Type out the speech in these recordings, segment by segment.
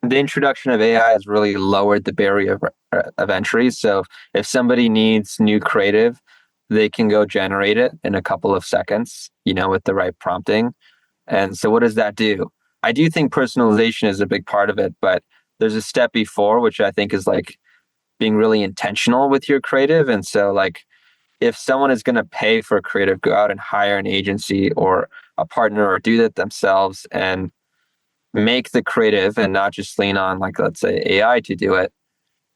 the introduction of AI has really lowered the barrier of entry. So if somebody needs new creative, they can go generate it in a couple of seconds, with the right prompting. And so what does that do? I do think personalization is a big part of it, but there's a step before, which I think is like being really intentional with your creative. And so like, if someone is going to pay for a creative, go out and hire an agency or a partner or do that themselves and make the creative and not just lean on, like, let's say AI to do it.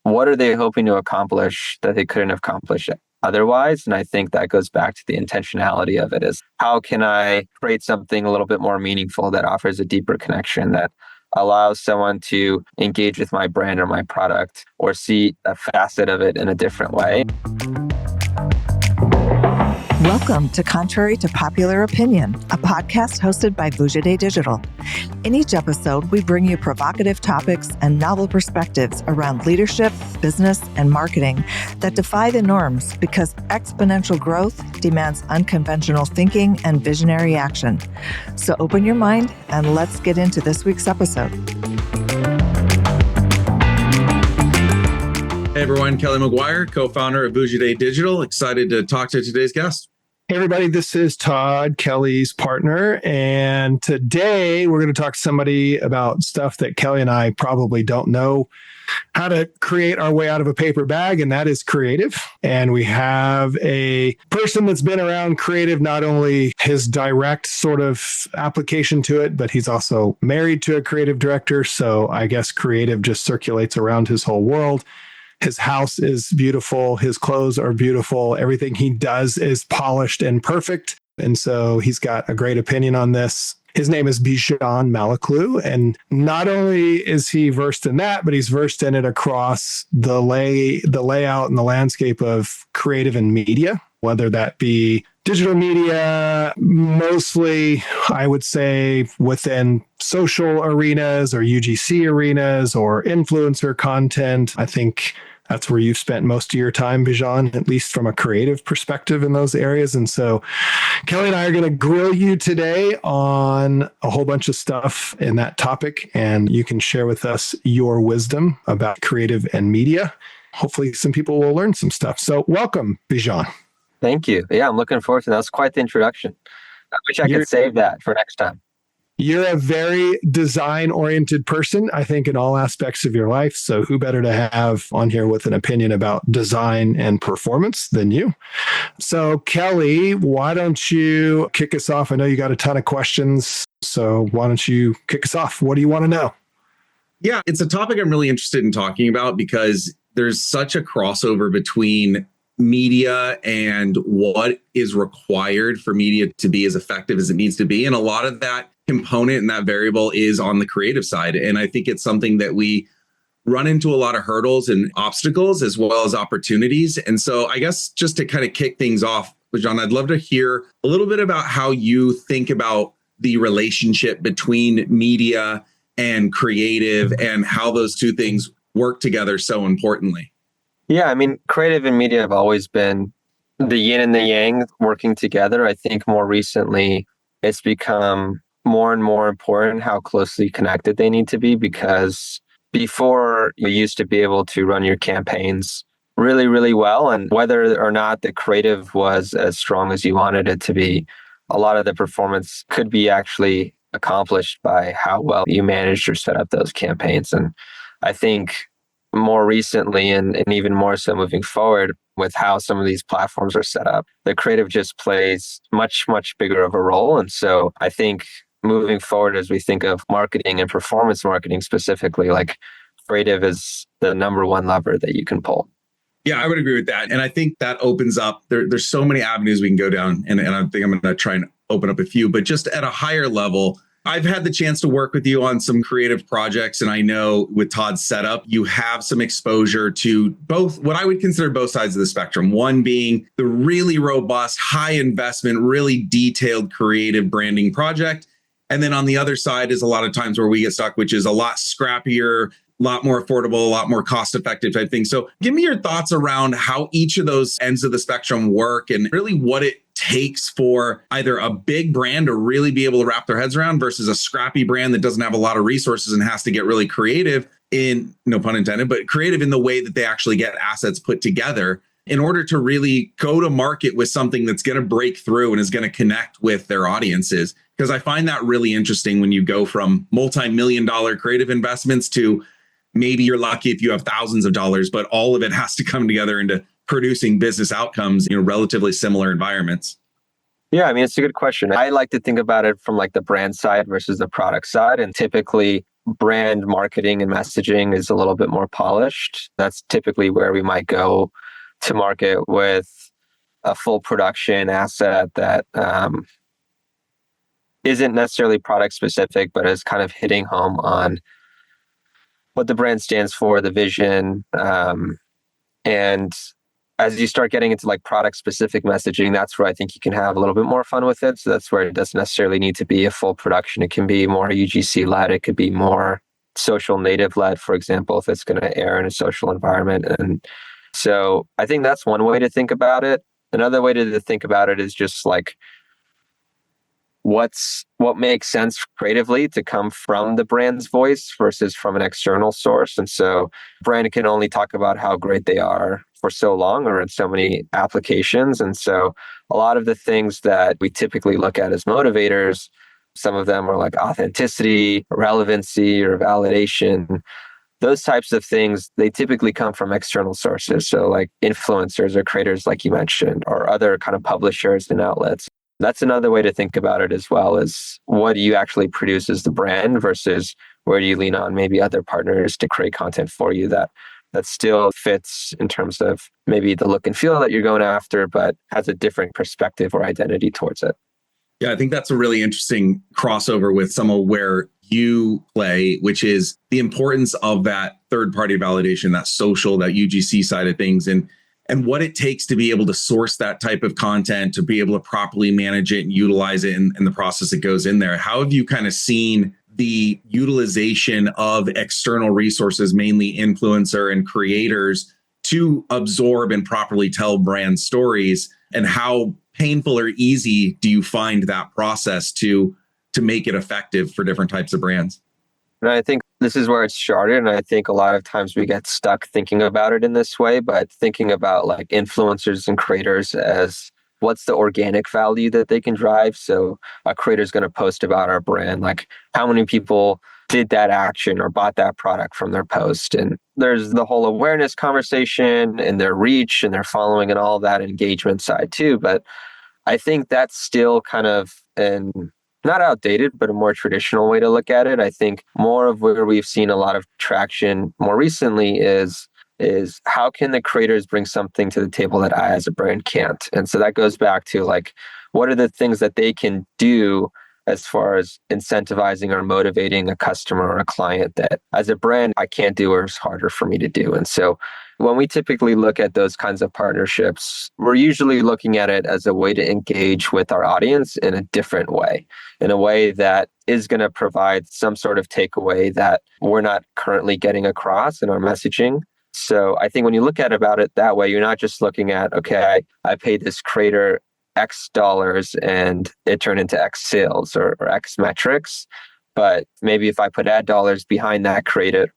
What are they hoping to accomplish that they couldn't accomplish otherwise? And I think that goes back to the intentionality of it, is how can I create something a little bit more meaningful that offers a deeper connection, that allows someone to engage with my brand or my product or see a facet of it in a different way. Welcome to Contrary to Popular Opinion, a podcast hosted by UGC Digital. In each episode, we bring you provocative topics and novel perspectives around leadership, business, and marketing that defy the norms because exponential growth demands unconventional thinking and visionary action. So open your mind and let's get into this week's episode. Hey everyone, Kelly Maguire, co-founder of UGC Digital. Excited to talk to today's guest. Hey everybody, this is Todd, Kelly's partner, and today we're going to talk to somebody about stuff that Kelly and I probably don't know how to create our way out of a paper bag, and that is creative. And we have a person that's been around creative, not only his direct sort of application to it, but he's also married to a creative director, so I guess creative just circulates around his whole world. His house is beautiful. His clothes are beautiful. Everything he does is polished and perfect. And so he's got a great opinion on this. His name is Bijan Malaklou. And not only is he versed in that, but he's versed in it across the layout and the landscape of creative and media, whether that be digital media, mostly, I would say, within social arenas or UGC arenas or influencer content. I think that's where you've spent most of your time, Bijan, at least from a creative perspective in those areas. And so Kelly and I are going to grill you today on a whole bunch of stuff in that topic, and you can share with us your wisdom about creative and media. Hopefully some people will learn some stuff. So welcome, Bijan. Thank you. Yeah, I'm looking forward to that. That's quite the introduction. I wish I could save that for next time. You're a very design-oriented person, I think, in all aspects of your life. So who better to have on here with an opinion about design and performance than you? So Kelly, why don't you kick us off? I know you got a ton of questions. So why don't you kick us off? What do you want to know? Yeah, it's a topic I'm really interested in talking about because there's such a crossover between media and what is required for media to be as effective as it needs to be. And a lot of that component and that variable is on the creative side. And I think it's something that we run into a lot of hurdles and obstacles as well as opportunities. And so I guess just to kind of kick things off, Bijan, I'd love to hear a little bit about how you think about the relationship between media and creative and how those two things work together so importantly. Yeah, I mean, creative and media have always been the yin and the yang working together. I think more recently, it's become more and more important how closely connected they need to be, because before you used to be able to run your campaigns really, really well. And whether or not the creative was as strong as you wanted it to be, a lot of the performance could be actually accomplished by how well you managed or set up those campaigns. And I think more recently, and even more so moving forward with how some of these platforms are set up, the creative just plays much, much bigger of a role. And so I think moving forward, as we think of marketing and performance marketing specifically, like creative is the number one lever that you can pull. Yeah, I would agree with that. And I think that opens up, there's so many avenues we can go down. And I think I'm going to try and open up a few, but just at a higher level, I've had the chance to work with you on some creative projects. And I know with Todd's setup, you have some exposure to both what I would consider both sides of the spectrum. One being the really robust, high investment, really detailed creative branding project. And then on the other side is a lot of times where we get stuck, which is a lot scrappier, a lot more affordable, a lot more cost-effective type thing. So give me your thoughts around how each of those ends of the spectrum work and really what it takes for either a big brand to really be able to wrap their heads around versus a scrappy brand that doesn't have a lot of resources and has to get really creative in, no pun intended, but creative in the way that they actually get assets put together in order to really go to market with something that's going to break through and is going to connect with their audiences. Because I find that really interesting when you go from multi-million-dollar creative investments to maybe you're lucky if you have thousands of dollars, but all of it has to come together into producing business outcomes in relatively similar environments. Yeah, I mean, it's a good question. I like to think about it from like the brand side versus the product side. And typically brand marketing and messaging is a little bit more polished. That's typically where we might go to market with a full production asset that isn't necessarily product specific, but is kind of hitting home on what the brand stands for, the vision. And as you start getting into like product specific messaging, that's where I think you can have a little bit more fun with it. So that's where it doesn't necessarily need to be a full production. It can be more UGC led. It could be more social native led, for example, if it's going to air in a social environment. And so I think that's one way to think about it. Another way to think about it is just like, what makes sense creatively to come from the brand's voice versus from an external source. And so brand can only talk about how great they are for so long or in so many applications. And so a lot of the things that we typically look at as motivators, some of them are like authenticity, relevancy, or validation. Those types of things, they typically come from external sources. So like influencers or creators, like you mentioned, or other kind of publishers and outlets. That's another way to think about it as well, is what do you actually produce as the brand versus where do you lean on maybe other partners to create content for you that still fits in terms of maybe the look and feel that you're going after, but has a different perspective or identity towards it. Yeah, I think that's a really interesting crossover with some of where you play, which is the importance of that third-party validation, that social, that UGC side of things, and what it takes to be able to source that type of content, to be able to properly manage it and utilize it and the process that goes in there. How have you kind of seen the utilization of external resources, mainly influencer and creators, to absorb and properly tell brand stories? And how painful or easy do you find that process to make it effective for different types of brands? And I think this is where it started. And I think a lot of times we get stuck thinking about it in this way, but thinking about like influencers and creators as what's the organic value that they can drive. So a creator is going to post about our brand, like how many people did that action or bought that product from their post. And there's the whole awareness conversation and their reach and their following and all that engagement side too. But I think that's still kind of not outdated, but a more traditional way to look at it. I think more of where we've seen a lot of traction more recently is how can the creators bring something to the table that I as a brand can't? And so that goes back to like, what are the things that they can do as far as incentivizing or motivating a customer or a client that as a brand I can't do or is harder for me to do. And so when we typically look at those kinds of partnerships, we're usually looking at it as a way to engage with our audience in a different way, in a way that is going to provide some sort of takeaway that we're not currently getting across in our messaging. So I think when you look at about it that way, you're not just looking at, okay, I paid this creator X dollars and it turned into X sales or X metrics. But maybe if I put ad dollars behind that creator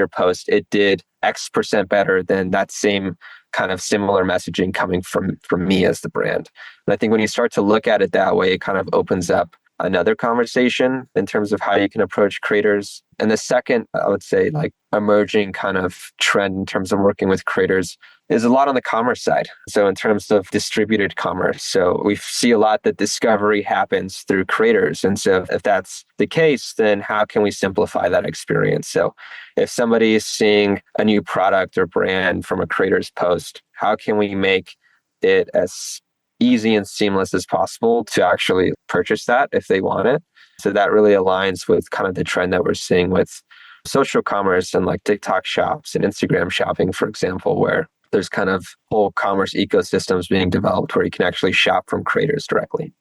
post, it did X% better than that same kind of similar messaging coming from me as the brand. And I think when you start to look at it that way, it kind of opens up another conversation in terms of how you can approach creators. And the second, I would say, like emerging kind of trend in terms of working with creators is a lot on the commerce side. So in terms of distributed commerce, so we see a lot that discovery happens through creators. And so if that's the case, then how can we simplify that experience? So if somebody is seeing a new product or brand from a creator's post, how can we make it as easy and seamless as possible to actually purchase that if they want it? So that really aligns with kind of the trend that we're seeing with social commerce and like TikTok shops and Instagram shopping, for example, where there's kind of whole commerce ecosystems being developed where you can actually shop from creators directly.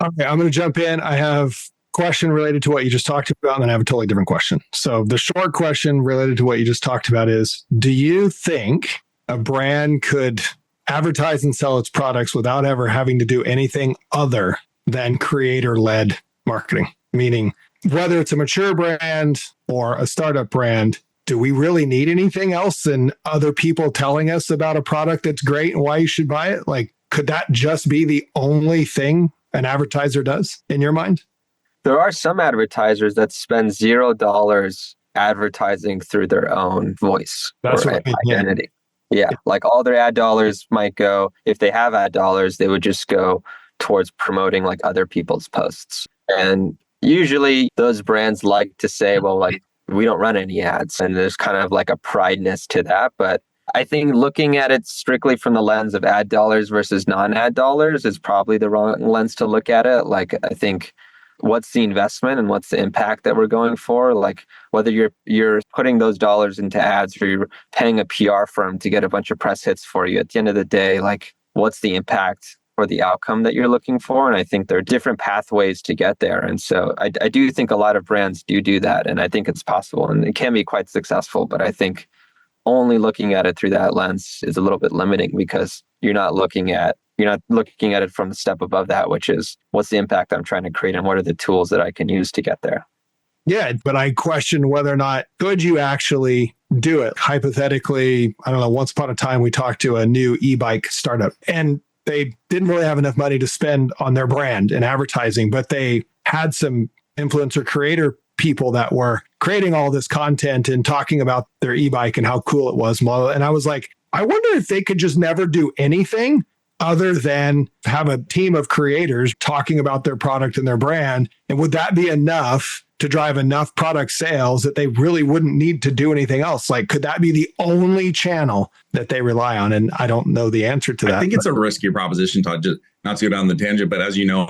Okay, I'm going to jump in. I have a question related to what you just talked about, and then I have a totally different question. So the short question related to what you just talked about is, do you think a brand could advertise and sell its products without ever having to do anything other than creator-led marketing? Meaning, whether it's a mature brand or a startup brand, do we really need anything else than other people telling us about a product that's great and why you should buy it? Like, could that just be the only thing an advertiser does in your mind? There are some advertisers that spend $0 advertising through their own voice That's or what I mean. identity. Yeah, like all their ad dollars might go, if they have ad dollars, they would just go towards promoting like other people's posts. And usually those brands like to say, well, like we don't run any ads. And there's kind of like a prideness to that. But I think looking at it strictly from the lens of ad dollars versus non-ad dollars is probably the wrong lens to look at it. Like, I think what's the investment and what's the impact that we're going for? Like whether you're putting those dollars into ads or you're paying a PR firm to get a bunch of press hits for you, at the end of the day, like what's the impact or the outcome that you're looking for? And I think there are different pathways to get there. And so I do think a lot of brands do that. And I think it's possible and it can be quite successful. But I think only looking at it through that lens is a little bit limiting because you're not looking at it from the step above that, which is what's the impact I'm trying to create and what are the tools that I can use to get there. Yeah, but I question whether or not could you actually do it. Hypothetically, I don't know, once upon a time we talked to a new e-bike startup and they didn't really have enough money to spend on their brand and advertising, but they had some influencer creator people that were creating all this content and talking about their e-bike and how cool it was. And I was like, I wonder if they could just never do anything other than have a team of creators talking about their product and their brand. And would that be enough to drive enough product sales that they really wouldn't need to do anything else? Like, could that be the only channel that they rely on? And I don't know the answer to that. I think it's a riskier proposition, Todd, just not to go down the tangent, but as you know,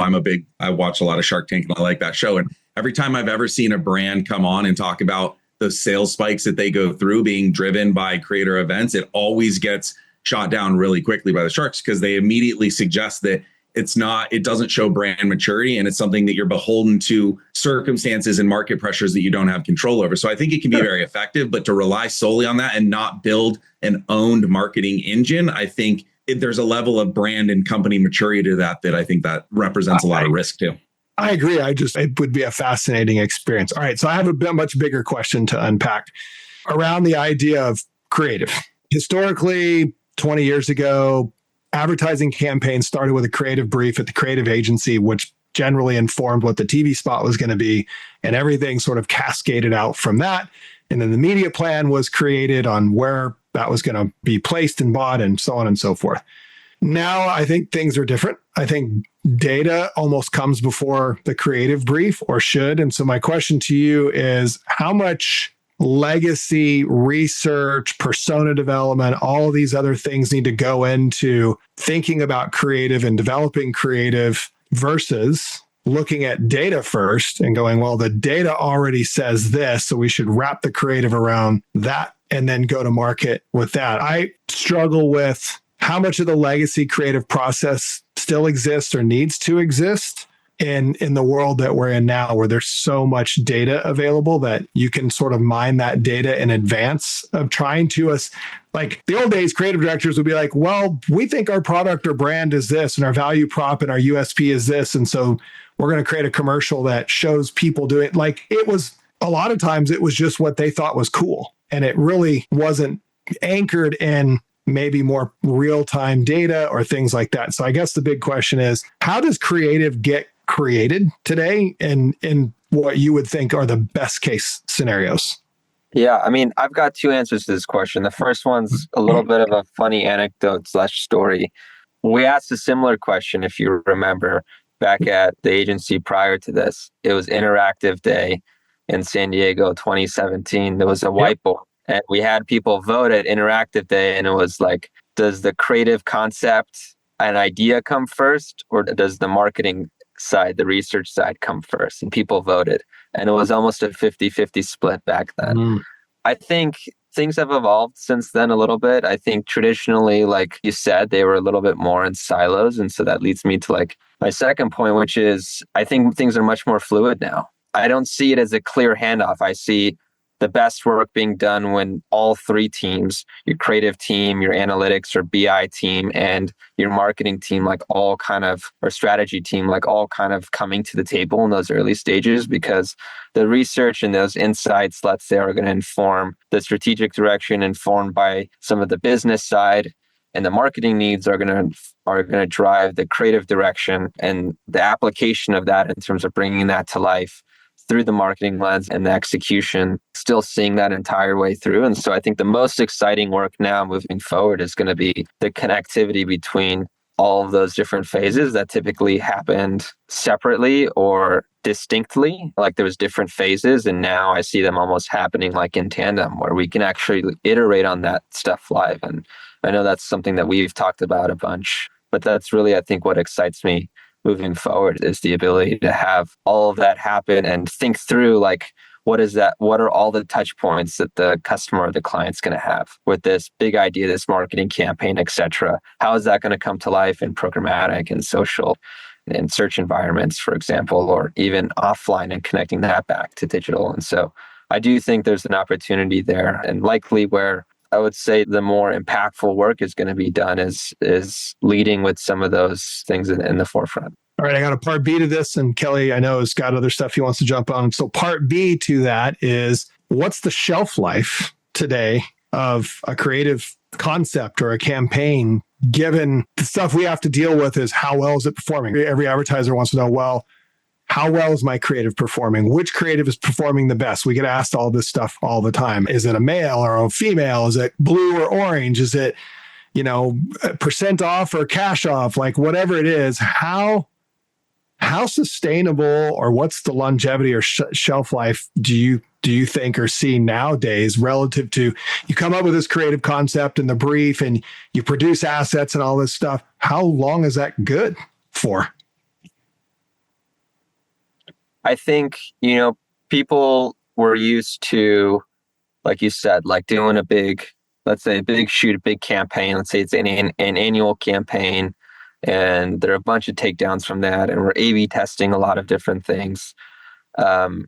I watch a lot of Shark Tank and I like that show. And every time I've ever seen a brand come on and talk about the sales spikes that they go through being driven by creator events, it always gets shot down really quickly by the sharks because they immediately suggest that it doesn't show brand maturity and it's something that you're beholden to circumstances and market pressures that you don't have control over. So I think it can be very effective, but to rely solely on that and not build an owned marketing engine, I think there's a level of brand and company maturity to that I think that represents a lot of risk too. I agree. It would be a fascinating experience. All right. So I have a much bigger question to unpack around the idea of creative. Historically, 20 years ago, advertising campaigns started with a creative brief at the creative agency, which generally informed what the TV spot was going to be. And everything sort of cascaded out from that. And then the media plan was created on where that was going to be placed and bought and so on and so forth. Now, I think things are different. I think data almost comes before the creative brief or should. And so my question to you is how much legacy research, persona development, all of these other things need to go into thinking about creative and developing creative versus looking at data first and going, well, the data already says this, so we should wrap the creative around that and then go to market with that. I struggle with how much of the legacy creative process still exists or needs to exist in the world that we're in now, where there's so much data available that you can sort of mine that data in advance of trying to like the old days, creative directors would be like, well, we think our product or brand is this and our value prop and our USP is this. And so we're going to create a commercial that shows people doing it. Like it was a lot of times it was just what they thought was cool. And it really wasn't anchored in maybe more real-time data or things like that. So I guess the big question is, how does creative get created today and in what you would think are the best case scenarios? Yeah, I mean, I've got two answers to this question. The first one's a little bit of a funny anecdote / story. We asked a similar question, if you remember, back at the agency prior to this. It was Interactive Day in San Diego 2017. There was a whiteboard and we had people vote at Interactive Day, and it was like, does the creative concept and idea come first, or does the marketing side, the research side come first? And people voted. And it was almost a 50-50 split back then. I think things have evolved since then a little bit. I think traditionally, like you said, they were a little bit more in silos. And so that leads me to like my second point, which is I think things are much more fluid now. I don't see it as a clear handoff. I see the best work being done when all three teams, your creative team, your analytics or BI team, and your marketing team, like all kind of, or strategy team, like all kind of coming to the table in those early stages, because the research and those insights, let's say, are going to inform the strategic direction informed by some of the business side, and the marketing needs are going to drive the creative direction and the application of that in terms of bringing that to life through the marketing lens and the execution, still seeing that entire way through. And so I think the most exciting work now moving forward is going to be the connectivity between all of those different phases that typically happened separately or distinctly. Like there was different phases, and now I see them almost happening like in tandem, where we can actually iterate on that stuff live. And I know that's something that we've talked about a bunch, but that's really, I think, what excites me moving forward, is the ability to have all of that happen and think through, like, what is that? What are all the touch points that the customer or the client's going to have with this big idea, this marketing campaign, et cetera? How is that going to come to life in programmatic and social and search environments, for example, or even offline, and connecting that back to digital? And so I do think there's an opportunity there, and likely where I would say the more impactful work is going to be done is leading with some of those things in the forefront. All right, I got a part B to this, and Kelly, I know, has got other stuff he wants to jump on. So part B to that is, what's the shelf life today of a creative concept or a campaign, given the stuff we have to deal with is how well is it performing? Every advertiser wants to know, well, how well is my creative performing? Which creative is performing the best? We get asked all this stuff all the time. Is it a male or a female? Is it blue or orange? Is it, percent off or cash off? Like whatever it is, how sustainable, or what's the longevity or shelf life do you think or see nowadays relative to, you come up with this creative concept and the brief and you produce assets and all this stuff? How long is that good for? I think, people were used to, like you said, like doing a big shoot, a big campaign. Let's say it's an annual campaign, and there are a bunch of takedowns from that, and we're A/B testing a lot of different things. And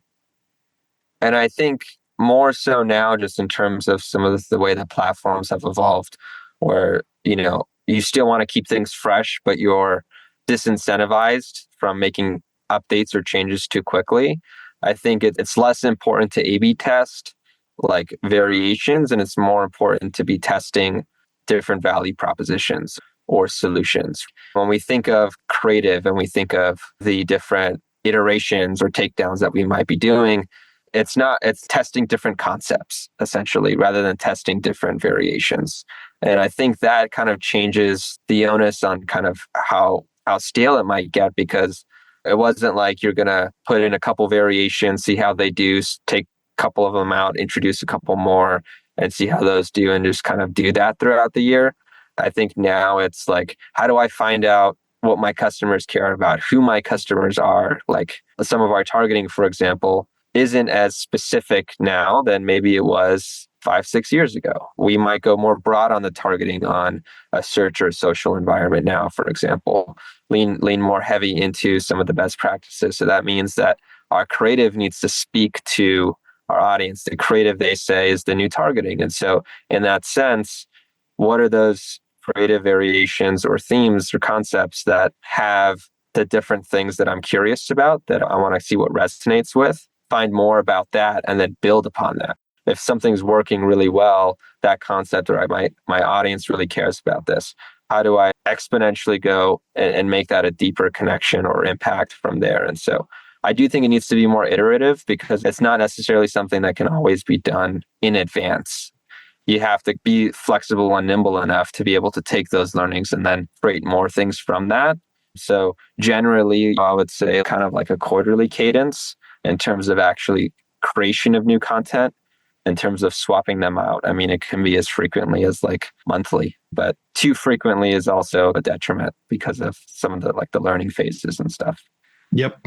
I think more so now, just in terms of some of the way that platforms have evolved, where, you still want to keep things fresh, but you're disincentivized from making updates or changes too quickly. I think it's less important to A/B test like variations, and it's more important to be testing different value propositions or solutions. When we think of creative and we think of the different iterations or takedowns that we might be doing, it's testing different concepts essentially, rather than testing different variations. And I think that kind of changes the onus on kind of how stale it might get, because it wasn't like you're going to put in a couple variations, see how they do, take a couple of them out, introduce a couple more, and see how those do, and just kind of do that throughout the year. I think now it's like, how do I find out what my customers care about, who my customers are? Like some of our targeting, for example, isn't as specific now than maybe it was 5-6 years ago. We might go more broad on the targeting on a search or social environment now, for example, lean more heavy into some of the best practices. So that means that our creative needs to speak to our audience. The creative, they say, is the new targeting. And so in that sense, what are those creative variations or themes or concepts that have the different things that I'm curious about, that I want to see what resonates with, find more about that, and then build upon that. If something's working really well, that concept, or my audience really cares about this, how do I exponentially go and make that a deeper connection or impact from there? And so I do think it needs to be more iterative, because it's not necessarily something that can always be done in advance. You have to be flexible and nimble enough to be able to take those learnings and then create more things from that. So generally, I would say kind of like a quarterly cadence in terms of actually creation of new content. In terms of swapping them out, I mean, it can be as frequently as like monthly, but too frequently is also a detriment because of some of the learning phases and stuff. Yep.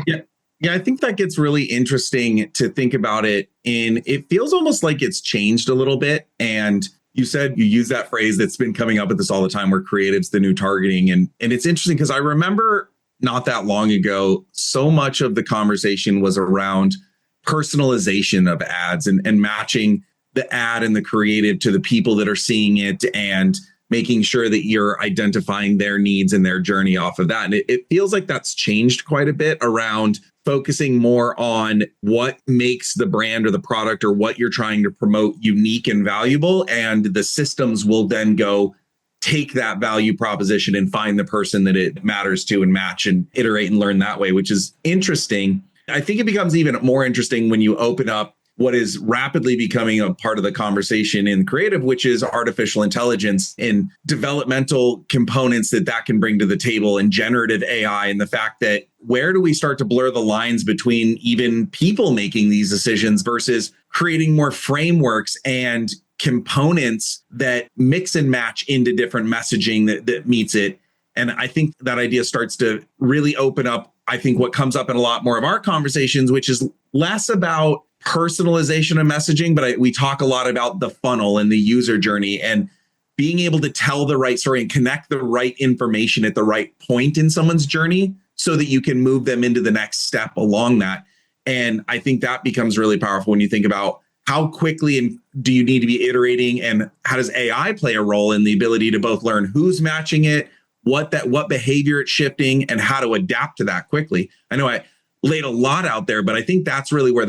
Yeah, I think that gets really interesting to think about it. And it feels almost like it's changed a little bit. And you said you use that phrase that's been coming up with this all the time, where creative's the new targeting. And it's interesting because I remember not that long ago, so much of the conversation was around personalization of ads and matching the ad and the creative to the people that are seeing it and making sure that you're identifying their needs and their journey off of that. And it feels like that's changed quite a bit around focusing more on what makes the brand or the product or what you're trying to promote unique and valuable. And the systems will then go take that value proposition and find the person that it matters to and match and iterate and learn that way, which is interesting. I think it becomes even more interesting when you open up what is rapidly becoming a part of the conversation in creative, which is artificial intelligence and developmental components that can bring to the table, and generative AI, and the fact that where do we start to blur the lines between even people making these decisions versus creating more frameworks and components that mix and match into different messaging that meets it. And I think that idea starts to really open up, I think, what comes up in a lot more of our conversations, which is less about personalization of messaging, but we talk a lot about the funnel and the user journey and being able to tell the right story and connect the right information at the right point in someone's journey so that you can move them into the next step along that. And I think that becomes really powerful when you think about how quickly and do you need to be iterating, and how does AI play a role in the ability to both learn who's matching it, what behavior it's shifting, and how to adapt to that quickly. I know I laid a lot out there, but I think that's really where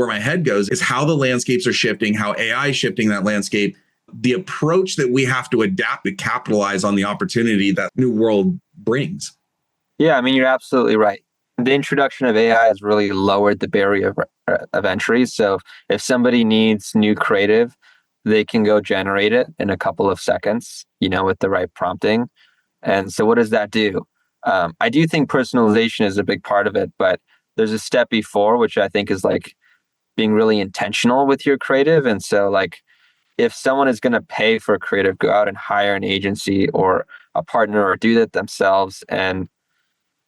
my head goes, is how the landscapes are shifting, how AI is shifting that landscape, the approach that we have to adapt to capitalize on the opportunity that new world brings. Yeah, I mean, you're absolutely right. The introduction of AI has really lowered the barrier of entry. So if somebody needs new creative, they can go generate it in a couple of seconds, with the right prompting. And so what does that do? I do think personalization is a big part of it, but there's a step before, which I think is like being really intentional with your creative. And so like, if someone is going to pay for creative, go out and hire an agency or a partner or do that themselves and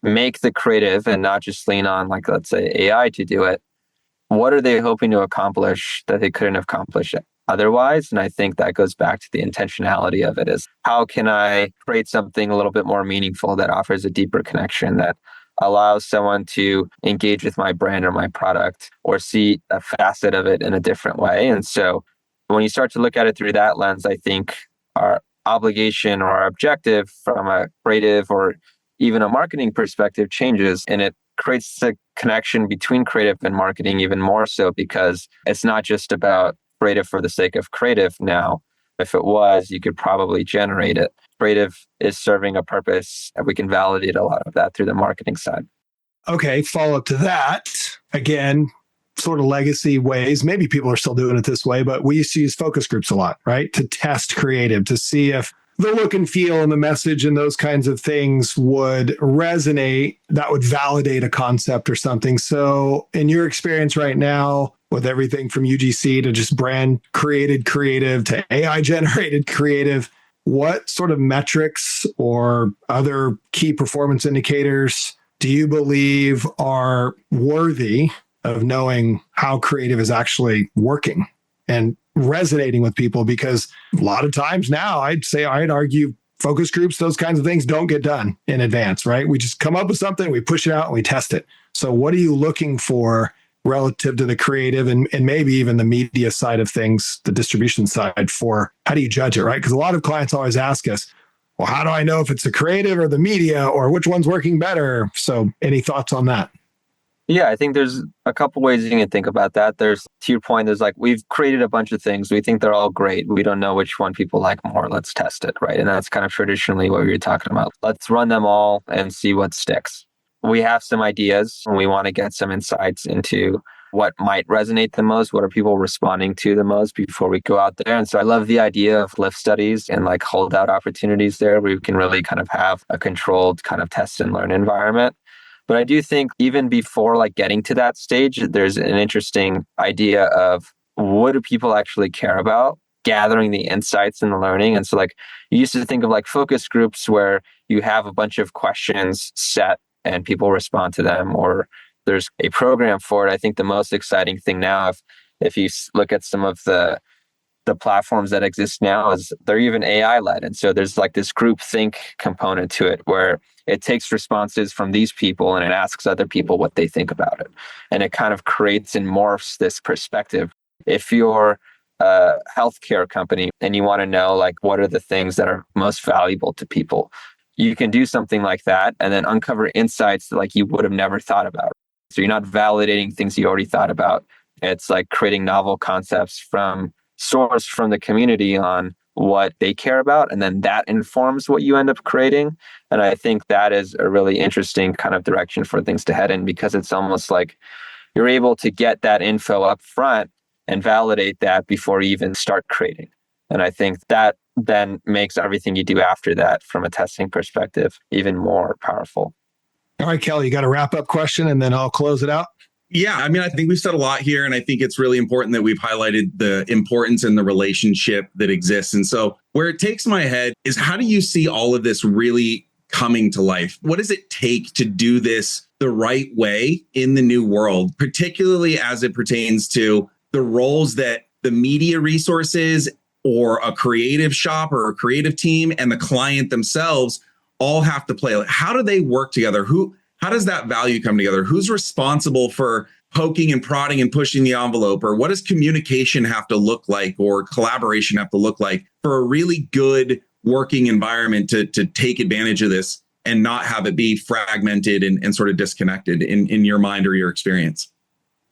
make the creative and not just lean on, like, let's say AI to do it. What are they hoping to accomplish that they couldn't have accomplished otherwise? And I think that goes back to the intentionality of it, is how can I create something a little bit more meaningful that offers a deeper connection, that allows someone to engage with my brand or my product or see a facet of it in a different way. And so when you start to look at it through that lens, I think our obligation or our objective from a creative or even a marketing perspective changes, and it creates the connection between creative and marketing even more so, because it's not just about creative for the sake of creative now. If it was, you could probably generate it. Creative is serving a purpose, and we can validate a lot of that through the marketing side. Okay, follow up to that. Again, sort of legacy ways. Maybe people are still doing it this way, but we used to use focus groups a lot, right? To test creative, to see if the look and feel and the message and those kinds of things would resonate, that would validate a concept or something. So in your experience right now, with everything from UGC to just brand created creative to AI generated creative, what sort of metrics or other key performance indicators do you believe are worthy of knowing how creative is actually working and resonating with people? Because a lot of times now, I'd argue focus groups, those kinds of things don't get done in advance, right? We just come up with something, we push it out and we test it. So what are you looking for relative to the creative and maybe even the media side of things, the distribution side, for how do you judge it, right? Because a lot of clients always ask us, well, how do I know if it's the creative or the media or which one's working better? So any thoughts on that? Yeah, I think there's a couple ways you can think about that. There's, to your point, there's like, we've created a bunch of things. We think they're all great. We don't know which one people like more. Let's test it, right? And that's kind of traditionally what we were talking about. Let's run them all and see what sticks. We have some ideas and we want to get some insights into what might resonate the most, what are people responding to the most before we go out there. And so I love the idea of lift studies and like holdout opportunities there, where we can really kind of have a controlled kind of test and learn environment. But I do think even before like getting to that stage, there's an interesting idea of what do people actually care about, gathering the insights and the learning. And so like you used to think of like focus groups where you have a bunch of questions set and people respond to them, or there's a program for it. I think the most exciting thing now, if you look at some of the the platforms that exist now is they're even AI led. And so there's like this group think component to it where it takes responses from these people and it asks other people what they think about it. And it kind of creates and morphs this perspective. If you're a healthcare company and you want to know like what are the things that are most valuable to people, you can do something like that and then uncover insights that like you would have never thought about. So you're not validating things you already thought about. It's like creating novel concepts from source from the community on what they care about. And then that informs what you end up creating. And I think that is a really interesting kind of direction for things to head in, because it's almost like you're able to get that info up front and validate that before you even start creating. And I think that then makes everything you do after that from a testing perspective even more powerful. All right, Kelly, you got a wrap up question and then I'll close it out. Yeah, I mean, I think we've said a lot here, and I think it's really important that we've highlighted the importance and the relationship that exists. And so where it takes my head is, how do you see all of this really coming to life? What does it take to do this the right way in the new world, particularly as it pertains to the roles that the media resources or a creative shop or a creative team and the client themselves all have to play? Like, how do they work together? How does that value come together? Who's responsible for poking and prodding and pushing the envelope? Or what does communication have to look like, or collaboration have to look like for a really good working environment to take advantage of this and not have it be fragmented and sort of disconnected in your mind or your experience?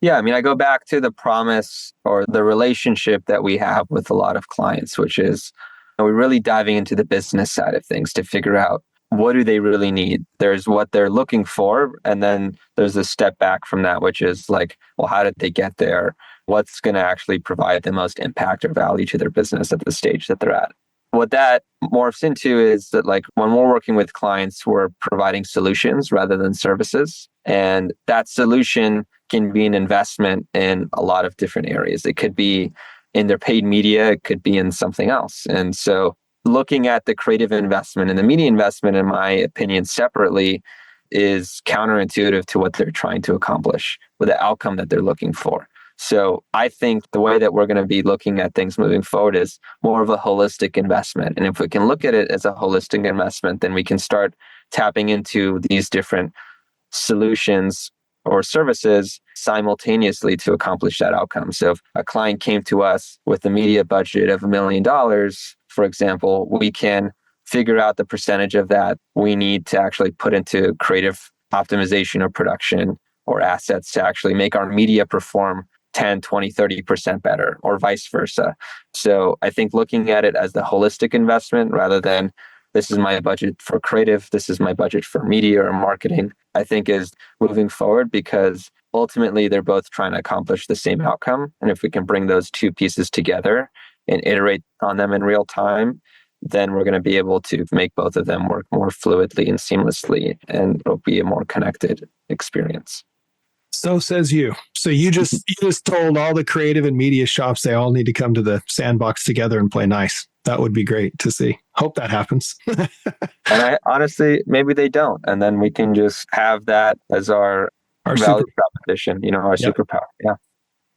Yeah, I mean, I go back to the promise or the relationship that we have with a lot of clients, which is we're really diving into the business side of things to figure out what do they really need. There's what they're looking for, and then there's a step back from that, which is like, well, how did they get there? What's going to actually provide the most impact or value to their business at the stage that they're at? What that morphs into is that, like, when we're working with clients, we're providing solutions rather than services. And that solution can be an investment in a lot of different areas. It could be in their paid media, it could be in something else. And so looking at the creative investment and the media investment, in my opinion, separately is counterintuitive to what they're trying to accomplish with the outcome that they're looking for. So I think the way that we're going to be looking at things moving forward is more of a holistic investment. And if we can look at it as a holistic investment, then we can start tapping into these different solutions or services simultaneously to accomplish that outcome. So if a client came to us with a media budget of $1 million, for example, we can figure out the percentage of that we need to actually put into creative optimization or production or assets to actually make our media perform 10, 20, 30% better, or vice versa. So I think looking at it as the holistic investment rather than this is my budget for creative, this is my budget for media or marketing, I think is moving forward, because ultimately they're both trying to accomplish the same outcome. And if we can bring those two pieces together and iterate on them in real time, then we're going to be able to make both of them work more fluidly and seamlessly, and it'll be a more connected experience. So says you. So you just told all the creative and media shops they all need to come to the sandbox together and play nice. That would be great to see. Hope that happens. And I honestly, maybe they don't. And then we can just have that as our value proposition, our superpower. Yeah.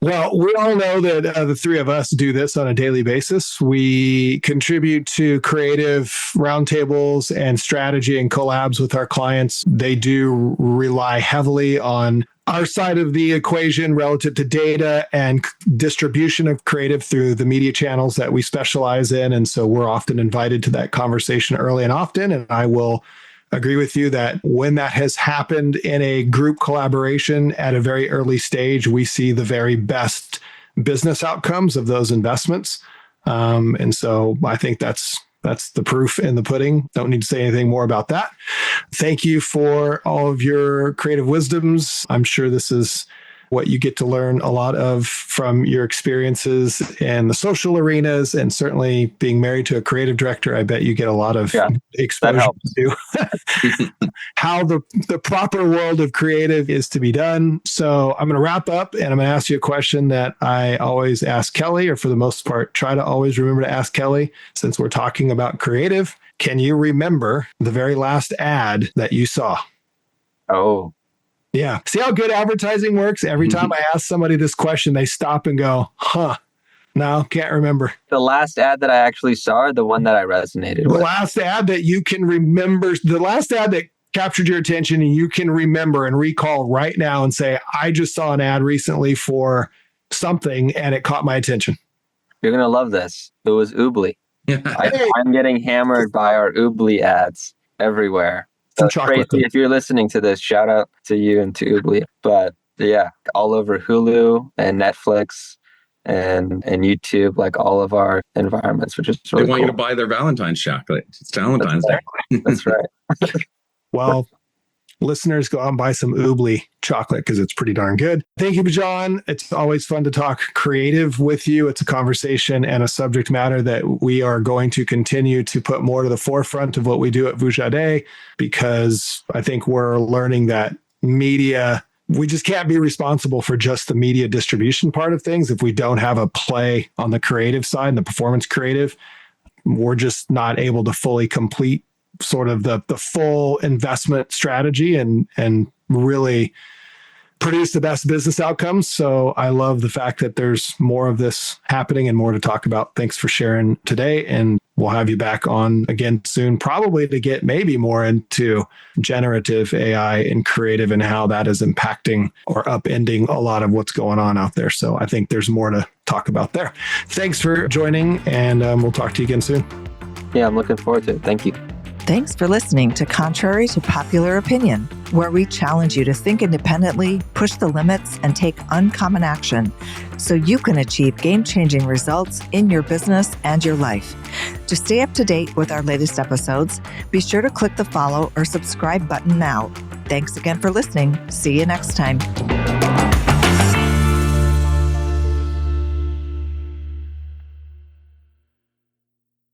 Well, we all know that the three of us do this on a daily basis. We contribute to creative roundtables and strategy and collabs with our clients. They do rely heavily on our side of the equation relative to data and distribution of creative through the media channels that we specialize in. And so we're often invited to that conversation early and often. And I will agree with you that when that has happened in a group collaboration at a very early stage, we see the very best business outcomes of those investments. And so I think that's the proof in the pudding. Don't need to say anything more about that. Thank you for all of your creative wisdoms. I'm sure this is what you get to learn a lot of from your experiences in the social arenas, and certainly being married to a creative director, I bet you get a lot of exposure to how the proper world of creative is to be done. So I'm going to wrap up, and I'm going to ask you a question that I always ask Kelly, or for the most part, try to always remember to ask Kelly, since we're talking about creative. Can you remember the very last ad that you saw? Oh, yeah. See how good advertising works? Every time I ask somebody this question, they stop and go, huh. No, can't remember. The last ad that I actually saw, or the one that I resonated The with? last ad that you can remember, the last ad that captured your attention and you can remember and recall right now and say, I just saw an ad recently for something and it caught my attention. You're going to love this. It was Oobly. Hey. I'm getting hammered by our Oobly ads everywhere. Some So chocolate. Tracy, if you're listening to this, shout out to you and to Oobly. But yeah, all over Hulu and Netflix and YouTube, like all of our environments, which is really They want cool. you to buy their Valentine's chocolate. It's Valentine's Day. That's right. Well, listeners, go out and buy some Oobly chocolate because it's pretty darn good. Thank you, Bijan. It's always fun to talk creative with you. It's a conversation and a subject matter that we are going to continue to put more to the forefront of what we do at Vujade, because I think we're learning that media, we just can't be responsible for just the media distribution part of things if we don't have a play on the creative side and the performance creative. We're just not able to fully complete sort of the full investment strategy and really produce the best business outcomes. So I love the fact that there's more of this happening and more to talk about. Thanks for sharing today. And we'll have you back on again soon, probably to get maybe more into generative AI and creative and how that is impacting or upending a lot of what's going on out there. So I think there's more to talk about there. Thanks for joining, and we'll talk to you again soon. Yeah, I'm looking forward to it. Thank you. Thanks for listening to Contrary to Popular Opinion, where we challenge you to think independently, push the limits, and take uncommon action so you can achieve game-changing results in your business and your life. To stay up to date with our latest episodes, be sure to click the follow or subscribe button now. Thanks again for listening. See you next time.